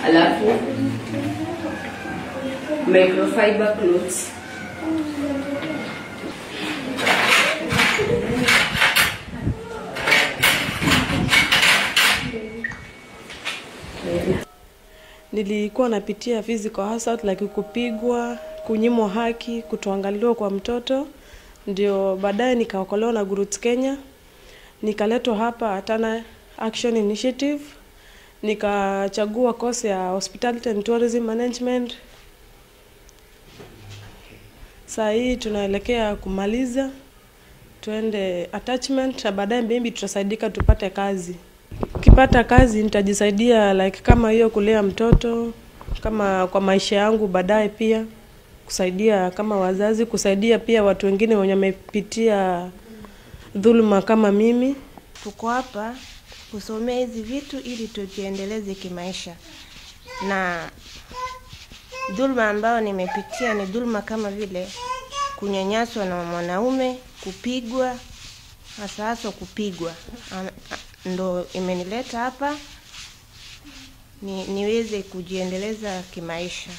Alafu microfiber clothes. Nilikuwa napitia physical assault like kupigwa, kunyimwa haki, kutoangaliwa kwa mtoto. Ndio baadaye nikaokolewa na Gurut Kenya. Nikaletwa hapa Atana Action Initiative. Nikachagua course ya Hospitality and Tourism Management. Saa hii tunaelekea kumaliza, tuende attachment na baadaye maybe tutasaidika tupate kazi. Ukipata kazi nitajisaidia like kama hiyo kulea mtoto, kama kwa maisha yangu baadaye pia kusaidia kama wazazi, kusaidia pia watu wengine wenye wamepitia dhuluma kama mimi. Tuko hapa kusomea hizi vitu ili tujiendeleze kimaisha. Na dhuluma ambayo nimepitia ni dhuluma kama vile kunyanyaswa na mwanaume, kupigwa, hasa kupigwa. Ndo imenileta hapa niweze kujiendeleza kimaisha.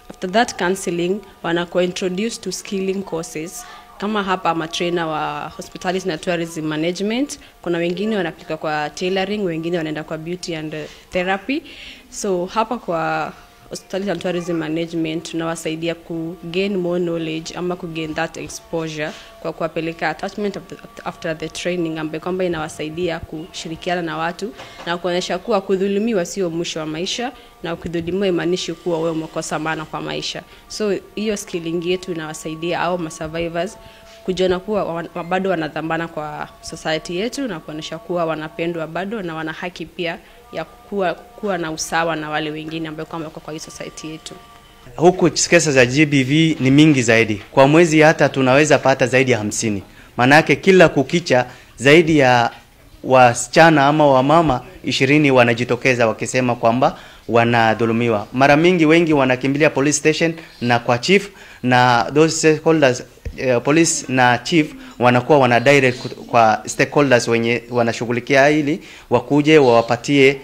After that counseling, wanakuwa introduced to skilling courses. Kama hapa matrainer wa Hospitality and Tourism Management, kuna wengine wanapika kwa tailoring, wengine wanaenda kwa beauty and therapy. So hapa kwa Hospitality and Tourism Management tunawasaidia ku gain more knowledge ama ku gain that exposure kwa kuwapeleka attachment after the training, ambayo kwamba inawasaidia kushirikiana na watu na kuonyesha kuwa kudhulumiwa sio mwisho wa maisha na kudhulumiwa imaanishi kuwa wewe umekosa maana kwa maisha. So hiyo skilling yetu inawasaidia au ma survivors kujiona kuwa bado wanadhamana kwa society yetu na kuonyesha kuwa wanapendwa bado na wana haki pia ya kuwa na usawa na wale wengine ambao kama wako kwa hii society yetu. Huku kesi za GBV ni mingi zaidi. Kwa mwezi hata tunaweza pata zaidi ya 50. Maana yake kila kukicha zaidi ya wasichana ama wamama 20 wanajitokeza wakisema kwamba wanadhulumiwa. Mara mingi wengi wanakimbilia police station na kwa chief, na those stakeholders police na chief wanakuwa wana direct kwa stakeholders wenye wanashughulikia hili wakuje wawapatie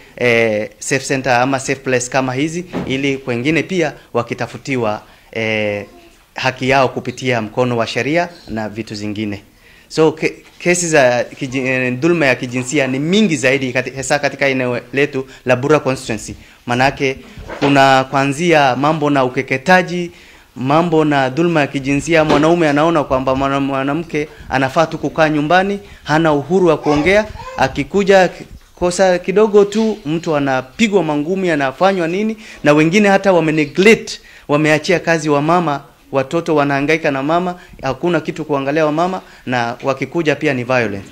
safe center ama safe place kama hizi, ili wengine pia wakitafutiwa haki yao kupitia mkono wa sheria na vitu zingine. So kesi za dhulma ya kijinsia ni mingi zaidi hasa katika eneo letu la Bura constituency. Manake kuna kuanzia mambo na ukeketaji, mambo na dhulma ya kijinsia. Mwanaume anaona kwamba mwanamke anafaa tu kukaa nyumbani, hana uhuru wa kuongea. Akikuja kosa kidogo tu mtu anapigwa mangumi, anafanywa nini, na wengine hata wameneglect, wameachia kazi wa mama. Watoto wanahangaika na mama, hakuna kitu kuangalia wa mama, na wakikuja pia ni violence.